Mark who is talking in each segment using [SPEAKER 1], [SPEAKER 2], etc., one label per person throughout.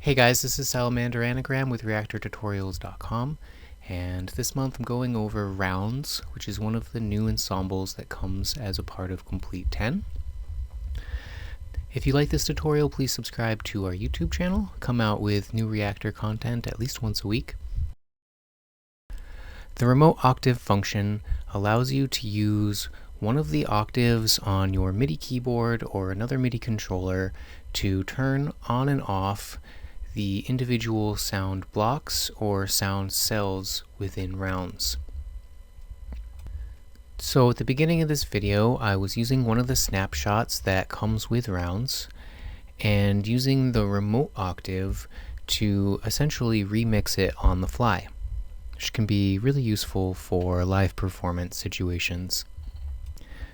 [SPEAKER 1] Hey guys, this is Salamander Anagram with ReactorTutorials.com, and this month I'm going over rounds, which is one of the new ensembles that comes as a part of Komplete 10. If you like this tutorial, please subscribe to our YouTube channel. Come out with new Reactor content at least once a week. The Remote Octave function allows you to use one of the octaves on your MIDI keyboard or another MIDI controller to turn on and off the individual sound blocks or sound cells within rounds. So at the beginning of this video, I was using one of the snapshots that comes with rounds and using the Remote Octave to essentially remix it on the fly, which can be really useful for live performance situations.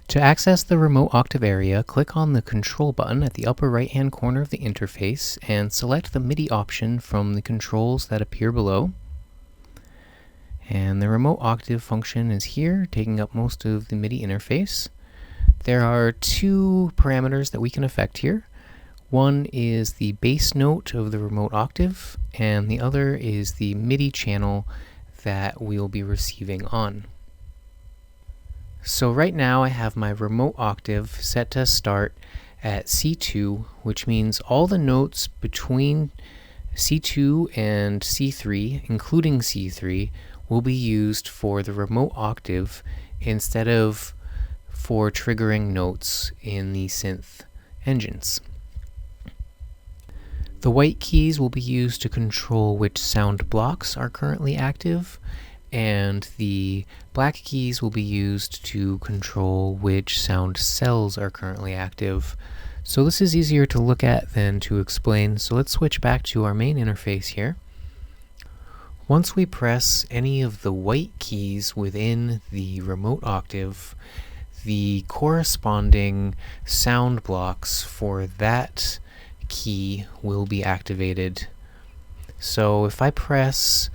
[SPEAKER 1] To access the Remote Octave area, click on the Control button at the upper right-hand corner of the interface and select the MIDI option from the controls that appear below. And the Remote Octave function is here, taking up most of the MIDI interface. There are two parameters that we can affect here. One is the bass note of the Remote Octave, and the other is the MIDI channel that we'll be receiving on. So right now I have my Remote Octave set to start at C2, which means all the notes between C2 and C3, including C3, will be used for the Remote Octave instead of for triggering notes in the synth engines. The white keys will be used to control which sound blocks are currently active, and the black keys will be used to control which sound cells are currently active. So this is easier to look at than to explain, so let's switch back to our main interface here. Once we press any of the white keys within the Remote Octave, the corresponding sound blocks for that key will be activated. So if I press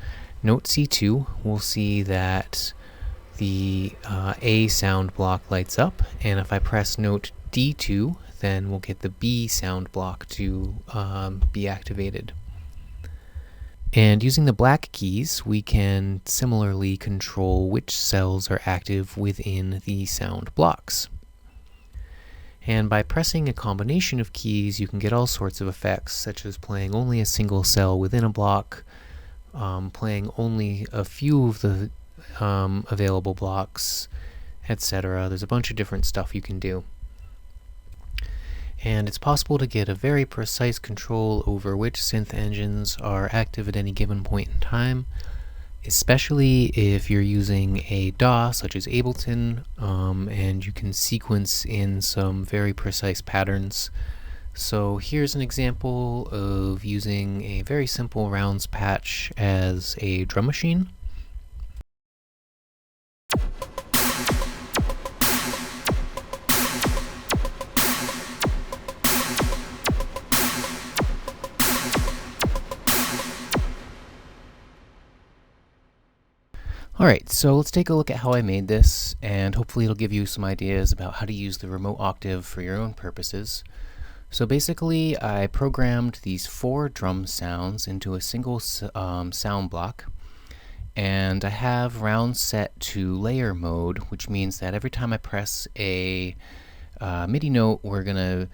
[SPEAKER 1] Note C2, we'll see that the A sound block lights up, and if I press Note D2, then we'll get the B sound block to be activated. And using the black keys, we can similarly control which cells are active within the sound blocks. And by pressing a combination of keys, you can get all sorts of effects, such as playing only a single cell within a block, playing only a few of the available blocks, etc. There's a bunch of different stuff you can do. And it's possible to get a very precise control over which synth engines are active at any given point in time, especially if you're using a DAW such as Ableton, and you can sequence in some very precise patterns. So here's an example of using a very simple rounds patch as a drum machine. Alright, so let's take a look at how I made this, and hopefully it'll give you some ideas about how to use the Remote Octave for your own purposes. So basically, I programmed these 4 drum sounds into a single sound block, and I have rounds set to layer mode, which means that every time I press a MIDI note, we're going to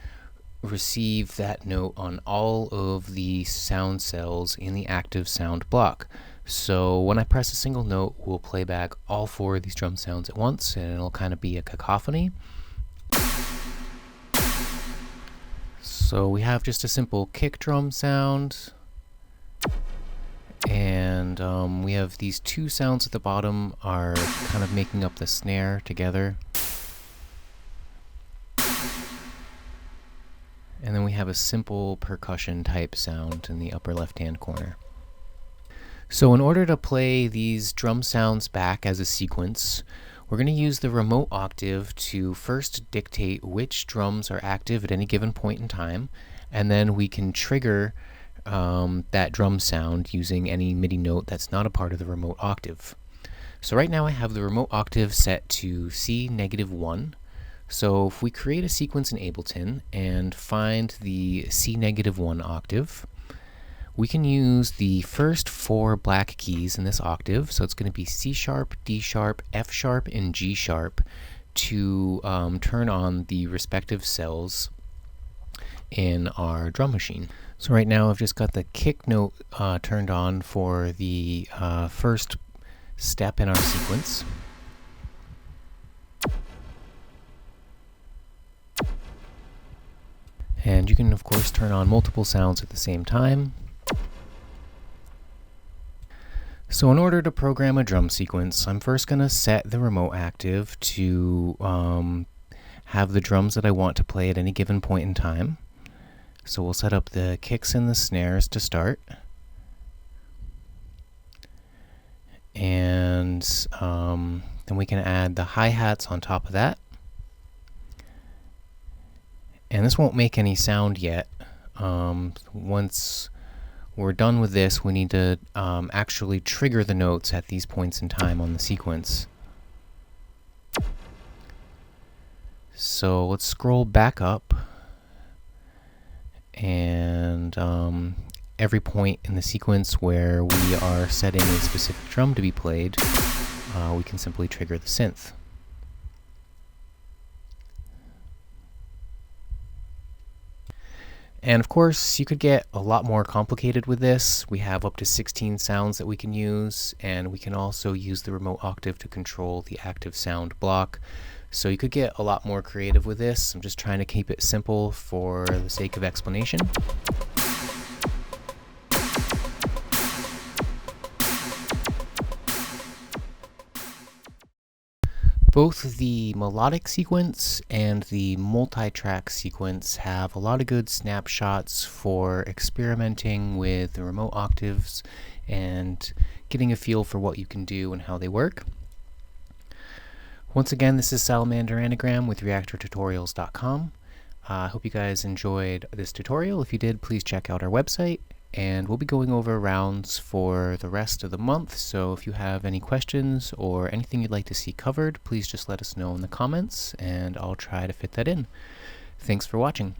[SPEAKER 1] receive that note on all of the sound cells in the active sound block. So when I press a single note, we'll play back all 4 of these drum sounds at once, and it'll kind of be a cacophony. So we have just a simple kick drum sound, and we have these 2 sounds at the bottom are kind of making up the snare together. And then we have a simple percussion type sound in the upper left-hand corner. So in order to play these drum sounds back as a sequence, we're going to use the Remote Octave to first dictate which drums are active at any given point in time, and then we can trigger that drum sound using any MIDI note that's not a part of the Remote Octave. So right now I have the Remote Octave set to C-1. So if we create a sequence in Ableton and find the C-1 octave, we can use the first 4 black keys in this octave, so it's going to be C sharp, D sharp, F sharp, and G sharp, to turn on the respective cells in our drum machine. So right now I've just got the kick note turned on for the first step in our sequence. And you can of course turn on multiple sounds at the same time. So in order to program a drum sequence, I'm first going to set the remote octave to have the drums that I want to play at any given point in time. So we'll set up the kicks and the snares to start. And then we can add the hi-hats on top of that. And this won't make any sound yet. Once we're done with this, we need to actually trigger the notes at these points in time on the sequence. So let's scroll back up, and every point in the sequence where we are setting a specific drum to be played, we can simply trigger the synth. And of course, you could get a lot more complicated with this. We have up to 16 sounds that we can use, and we can also use the remote octave to control the active sound block. So you could get a lot more creative with this. I'm just trying to keep it simple for the sake of explanation. Both the melodic sequence and the multi-track sequence have a lot of good snapshots for experimenting with the remote octaves and getting a feel for what you can do and how they work. Once again, this is Salamander Anagram with reactortutorials.com. I hope you guys enjoyed this tutorial. If you did, please check out our website. And we'll be going over rounds for the rest of the month, so if you have any questions or anything you'd like to see covered, please just let us know in the comments, and I'll try to fit that in. Thanks for watching.